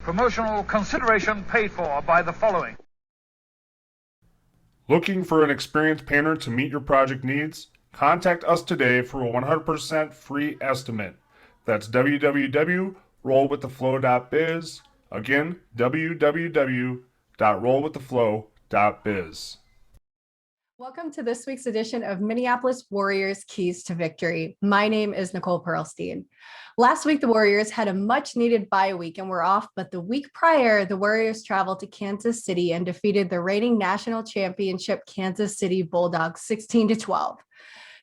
Promotional consideration paid for by the following. Looking for an experienced painter to meet your project needs? Contact us today for a 100% free estimate. That's www.rollwiththeflow.biz. Again, www.rollwiththeflow.biz. Welcome to this week's edition of Minneapolis Warriors Keys to Victory. My name is Nicole Perlstein. Last week, the Warriors had a much-needed bye week and were off, but the week prior, the Warriors traveled to Kansas City and defeated the reigning national championship Kansas City Bulldogs 16-12.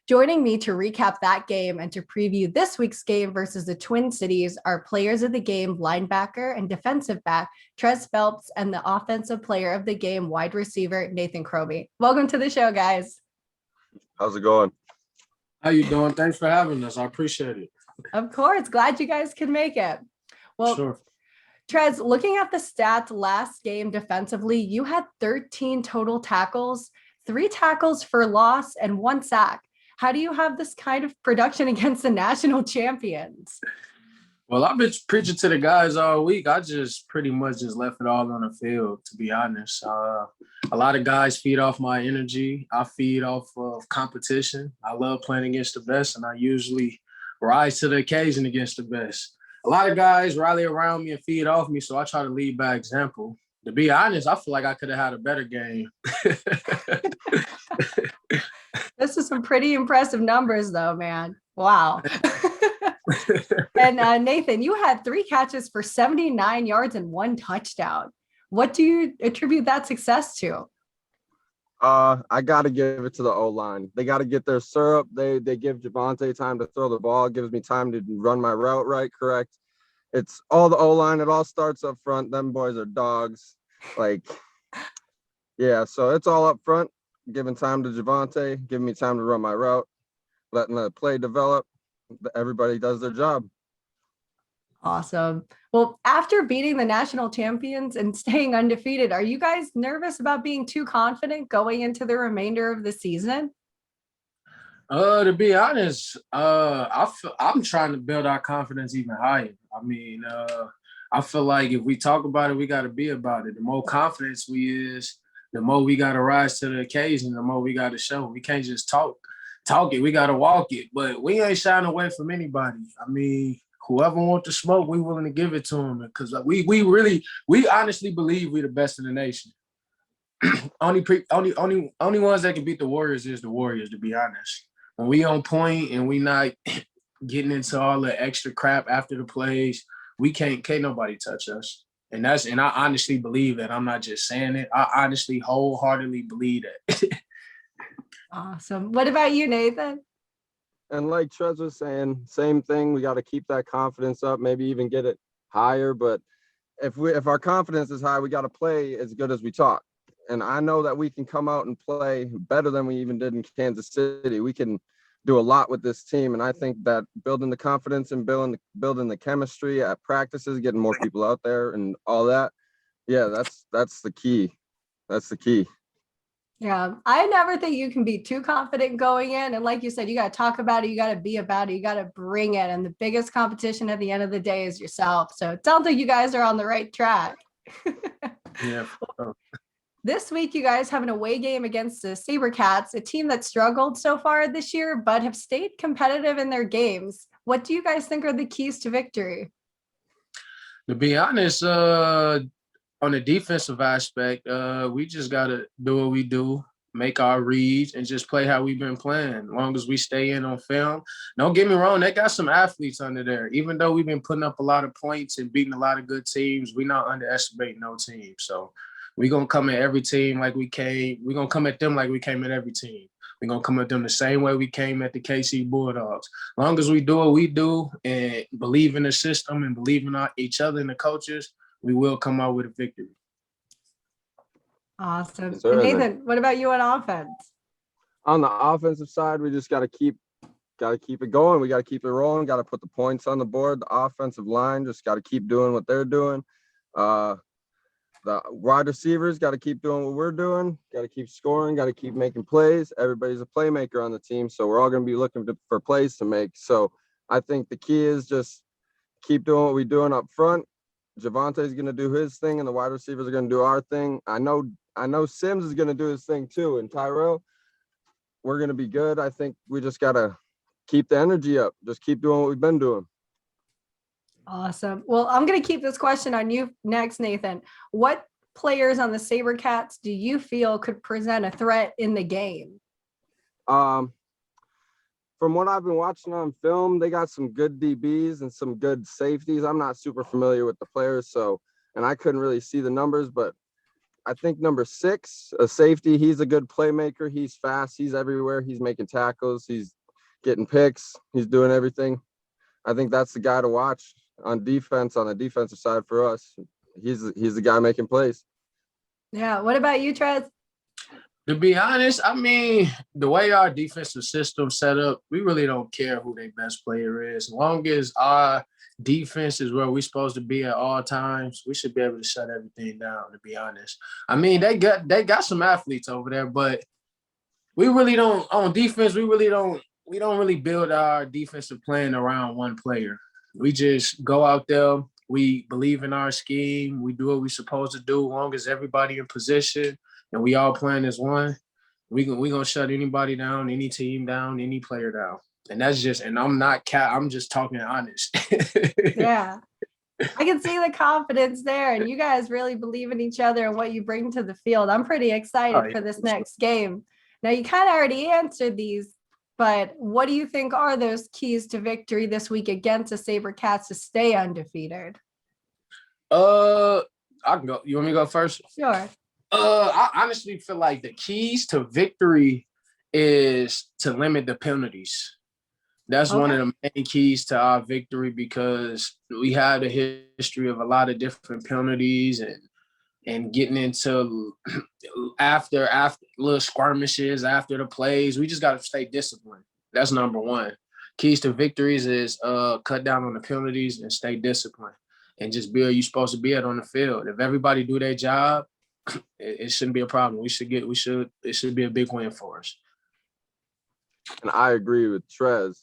Joining me to recap that game and to preview this week's game versus the Twin Cities are players of the game, linebacker and defensive back, Trez Phelps, and the offensive player of the game, wide receiver, Nathan Chromy. Welcome to the show, guys. How's it going? How you doing? Thanks for having us. I appreciate it. Of course. Glad you guys can make it. Well, sure. Trez, looking at the stats last game defensively, you had 13 total tackles, 3 tackles for loss, and 1 sack. How do you have this kind of production against the national champions? Well, I've been preaching to the guys all week. I just pretty much just left it all on the field, to be honest. A lot of guys feed off my energy. I feed off of competition. I love playing against the best, and I usually rise to the occasion against the best. A lot of guys rally around me and feed off me, so I try to lead by example. To be honest, I feel like I could have had a better game. This is some pretty impressive numbers, though, man. Wow. And Nathan, you had 3 catches for 79 yards and 1 touchdown. What do you attribute that success to? I got to give it to the O-line. They got to get their syrup. They give Javonte time to throw the ball. It gives me time to run my route right, correct. It's all the O-line. It all starts up front. Them boys are dogs. Yeah, so it's all up front. Giving time to Javonte, giving me time to run my route, letting the play develop. Everybody does their job. Awesome. Well, after beating the national champions and staying undefeated, are you guys nervous about being too confident going into the remainder of the season? To be honest, I'm trying to build our confidence even higher. I mean, I feel like if we talk about it, we got to be about it. The more confidence we is, the more we got to rise to the occasion, the more we got to show. We can't just talk it. We got to walk it. But we ain't shying away from anybody. I mean, whoever wants to smoke, we willing to give it to them because we honestly believe we the best in the nation. only ones that can beat the Warriors is the Warriors, to be honest. When we on point and we not getting into all the extra crap after the plays, we can't nobody touch us. And I honestly believe that. I'm not just saying it. I honestly wholeheartedly believe that. Awesome. What about you, Nathan? And like Trez was saying, same thing. We got to keep that confidence up, maybe even get it higher. But if our confidence is high, we got to play as good as we talk. And I know that we can come out and play better than we even did in Kansas City. We can do a lot with this team. And I think that building the confidence and building the chemistry at practices, getting more people out there and all that. Yeah, that's the key. That's the key. Yeah, I never think you can be too confident going in. And like you said, you got to talk about it. You got to be about it. You got to bring it. And the biggest competition at the end of the day is yourself. So it sounds like you guys are on the right track. Yeah. This week, you guys have an away game against the Sabercats, a team that struggled so far this year, but have stayed competitive in their games. What do you guys think are the keys to victory? To be honest, on the defensive aspect, we just got to do what we do, make our reads, and just play how we've been playing. As long as we stay in on film. Don't get me wrong, they got some athletes under there. Even though we've been putting up a lot of points and beating a lot of good teams, we're not underestimating no team. So we're going to come at every team like we came. We're going to come at them like we came at every team. We're going to come at them the same way we came at the KC Bulldogs. As long as we do what we do and believe in the system and believe in each other and the coaches, we will come out with a victory. Awesome. Yes, sir. And Nathan, what about you on offense? On the offensive side, we just got to keep it going. We got to keep it rolling. Got to put the points on the board. The offensive line just got to keep doing what they're doing. The wide receivers got to keep doing what we're doing. Got to keep scoring. Got to keep making plays. Everybody's a playmaker on the team, so we're all going to be looking for plays to make. So I think the key is just keep doing what we're doing up front. Javante's going to do his thing, and the wide receivers are going to do our thing. I know Sims is going to do his thing too, and Tyrell, we're going to be good. I think we just got to keep the energy up. Just keep doing what we've been doing. Awesome. Well, I'm going to keep this question on you next, Nathan. What players on the Sabercats do you feel could present a threat in the game? From what I've been watching on film, they got some good DBs and some good safeties. I'm not super familiar with the players, and I couldn't really see the numbers, but I think number 6, a safety, he's a good playmaker. He's fast. He's everywhere. He's making tackles. He's getting picks. He's doing everything. I think that's the guy to watch on defense, on the defensive side for us. He's the guy making plays. Yeah. What about you, Trez? To be honest, I mean, the way our defensive system set up, we really don't care who their best player is. As long as our defense is where we're supposed to be at all times, we should be able to shut everything down, to be honest. I mean, they got some athletes over there, but we really don't, on defense, we don't really build our defensive plan around one player. We just go out there, we believe in our scheme, we do what we're supposed to do, as long as everybody in position and we all playing as one, we gonna shut anybody down, any team down, any player down. And that's just, and I'm just talking honest. Yeah. I can see the confidence there, and you guys really believe in each other and what you bring to the field. I'm pretty excited for this next game. Now, you kind of already answered these, but what do you think are those keys to victory this week against the Sabercats to stay undefeated? I can go. You want me to go first? Sure. I honestly feel like the keys to victory is to limit the penalties. That's one of the main keys to our victory, because we had a history of a lot of different penalties and getting into after little skirmishes after the plays. We just got to stay disciplined. That's number one. Keys to victories is cut down on the penalties and stay disciplined and just be where you're supposed to be at on the field. If everybody do their job, it shouldn't be a problem. It should be a big win for us. And I agree with Trez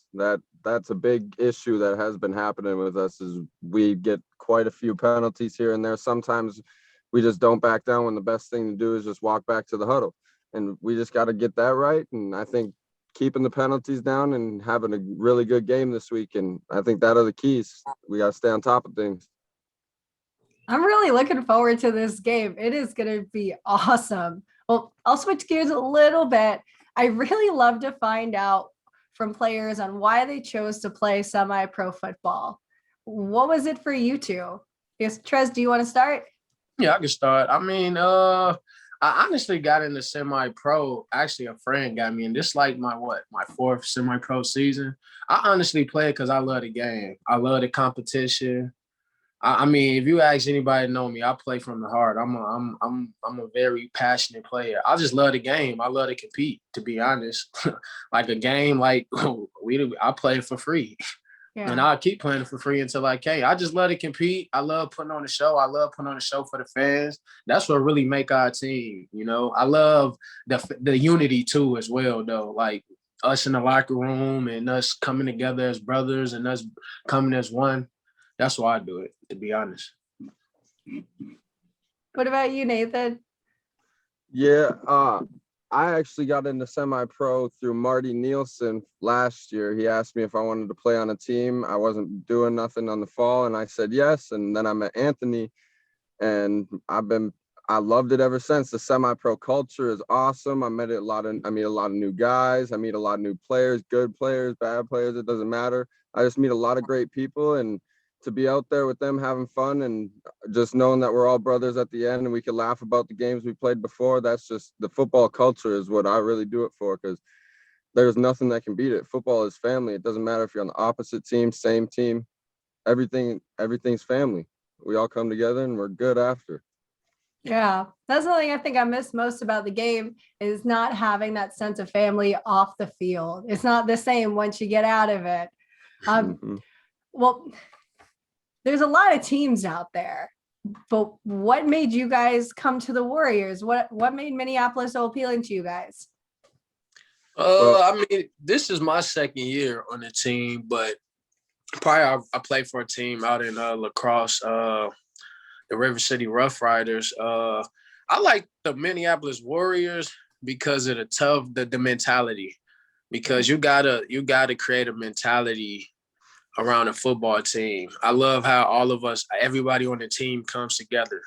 that's a big issue that has been happening with us, is we get quite a few penalties here and there. Sometimes we just don't back down when the best thing to do is just walk back to the huddle. And we just got to get that right. And I think keeping the penalties down and having a really good game this week, and I think that are the keys. We got to stay on top of things. I'm really looking forward to this game. It is going to be awesome. Well, I'll switch gears a little bit. I really love to find out from players on why they chose to play semi-pro football. What was it for you two? Yes, Trez, do you want to start? Yeah, I can start. I mean, I honestly got into semi-pro. Actually, a friend got me in. This like my 4th semi-pro season. I honestly play it because I love the game. I love the competition. I mean, if you ask anybody to know me, I play from the heart. I'm a very passionate player. I just love the game. I love to compete, to be honest. Like a game, like I play it for free. Yeah. And I'll keep playing it for free until I can. I just love to compete. I love putting on the show. I love putting on the show for the fans. That's what really make our team, you know. I love the unity too as well, though. Like us in the locker room and us coming together as brothers and us coming as one. That's why I do it, to be honest. What about you, Nathan? Yeah, I actually got into semi-pro through Marty Nielsen last year. He asked me if I wanted to play on a team. I wasn't doing nothing on the fall, and I said yes. And then I met Anthony, and I loved it ever since. The semi-pro culture is awesome. I meet a lot of new guys. I meet a lot of new players, good players, bad players. It doesn't matter. I just meet a lot of great people, and to be out there with them having fun and just knowing that we're all brothers at the end and we can laugh about the games we played before, that's just the football culture is what I really do it for, because there's nothing that can beat it. Football is family. It doesn't matter if you're on the opposite team, same team, everything's family. We all come together and we're good after. Yeah, that's the thing I think I miss most about the game is not having that sense of family off the field. It's not the same once you get out of it. Well, there's a lot of teams out there, but what made you guys come to the Warriors? What made Minneapolis so appealing to you guys? I mean, this is my second year on the team, but prior I played for a team out in La Crosse. the River City Rough Riders. I like the Minneapolis Warriors because of the mentality. Because you gotta create a mentality around a football team. I love how all of us, everybody on the team comes together,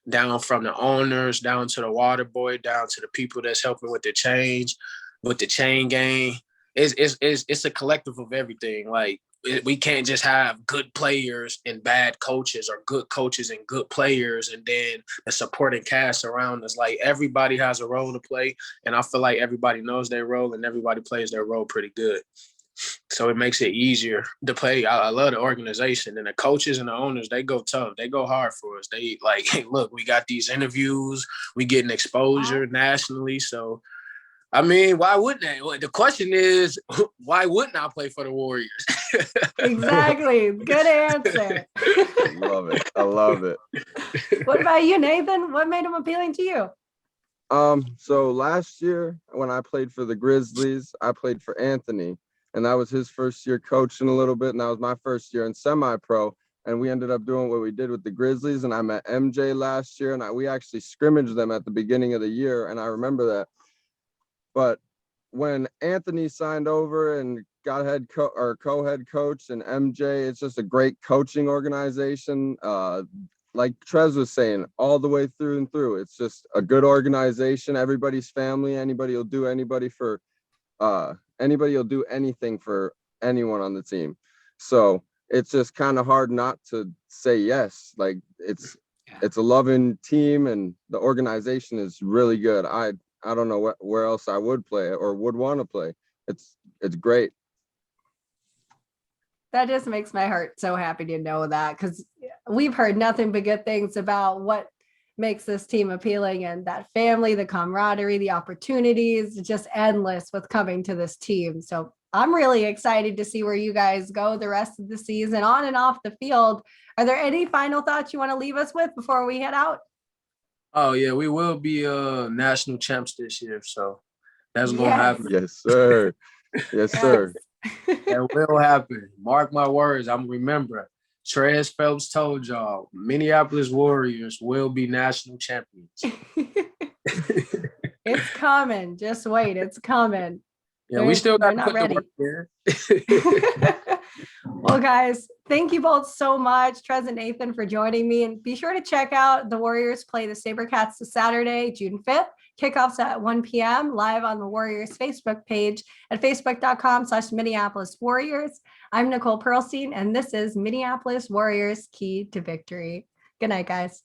down from the owners, down to the water boy, down to the people that's helping with the change, with the chain gang. It's a collective of everything. Like, we can't just have good players and bad coaches, or good coaches and good players, and then the supporting cast around us. Like, everybody has a role to play, and I feel like everybody knows their role and everybody plays their role pretty good. So it makes it easier to play. I love the organization, and the coaches and the owners, they go tough. They go hard for us. They like, hey, look, we got these interviews. We getting exposure nationally. So, I mean, why wouldn't they? The question is, why wouldn't I play for the Warriors? Exactly. Good answer. Love it. I love it. What about you, Nathan? What made them appealing to you? So last year when I played for the Grizzlies, I played for Anthony, and that was his first year coaching a little bit, and that was my first year in semi-pro. And we ended up doing what we did with the Grizzlies, and I met MJ last year, and we actually scrimmaged them at the beginning of the year, and I remember that. But when Anthony signed over and got co-head coach, and MJ, it's just a great coaching organization. Like Trez was saying, all the way through and through, it's just a good organization. Everybody's family. Anybody will do anything for anyone on the team. So it's just kind of hard not to say yes. Like, it's a loving team, and the organization is really good. I don't know where else I would play or would want to play. It's great. That just makes my heart so happy to know that, because we've heard nothing but good things about what makes this team appealing, and that family, the camaraderie, the opportunities, just endless with coming to this team. So I'm really excited to see where you guys go the rest of the season on and off the field. Are there any final thoughts you want to leave us with before we head out? Oh, yeah, we will be national champs this year, so that's going to happen. Yes, sir. Yes, sir. That will happen. Mark my words. I'm remember. Trez Phelps told y'all, Minneapolis Warriors will be national champions. It's coming. Just wait. It's coming. Yeah, we still got to put ready. the work there. Well, guys, thank you both so much, Trez and Nathan, for joining me. And be sure to check out the Warriors play the Sabercats this Saturday, June 5th. Kickoffs at 1 p.m. live on the Warriors Facebook page at facebook.com/Minneapolis Warriors. I'm Nicole Perlstein, and this is Minneapolis Warriors Key to Victory. Good night, guys.